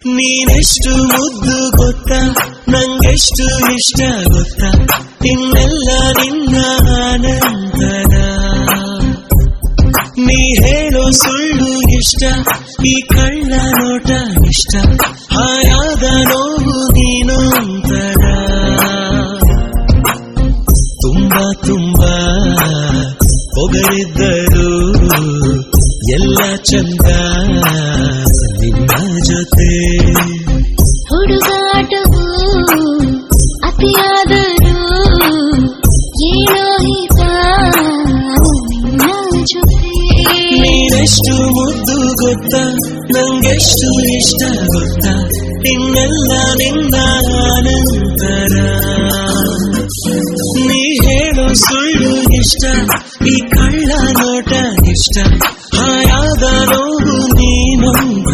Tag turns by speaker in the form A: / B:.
A: ನೀನೆಷ್ಟು ಮುದ್ದು ಗೊತ್ತಾ, ನಂಗೆಷ್ಟು ಇಷ್ಟ ಗೊತ್ತಾ, ಇನ್ನೆಲ್ಲ ನಿನ್ನ ಅನಂತರ. ನೀ ಹೇಳೋ ಸುಳ್ಳು ಇಷ್ಟ, ಈ ಕಳ್ಳ ನೋಟ ಇಷ್ಟ, ಹಾಯಾದ ನೋವು ನೀನು ಅಂತರ. ತುಂಬಾ ತುಂಬಾ ಹೊಗಳಿದ್ದರು ಎಲ್ಲ ಚಂದ ನಿನ್ನ ಜೊತೆ.
B: ಹುಡುಗಾಟವು ಅತಿಯಾದರೂ ಏನೋ ಹಿತ ನಿನ್ನ ಜೊತೆ.
A: ನೀನೆಷ್ಟು ಮುದ್ದು ಗೊತ್ತಾ, ನಂಗೆಷ್ಟು ಇಷ್ಟ ಗೊತ್ತಾ, ಇನ್ನೆಲ್ಲ ನಿನ್ನ ಅನಂತರ. ನೀ ಹೇಳೋ ಸುಳ್ಳು ಇಷ್ಟ, ಈ ಕಳ್ಳ ನೋಟ ಇಷ್ಟ, ಹಾಯಾದ ನೋವು ನೀನು.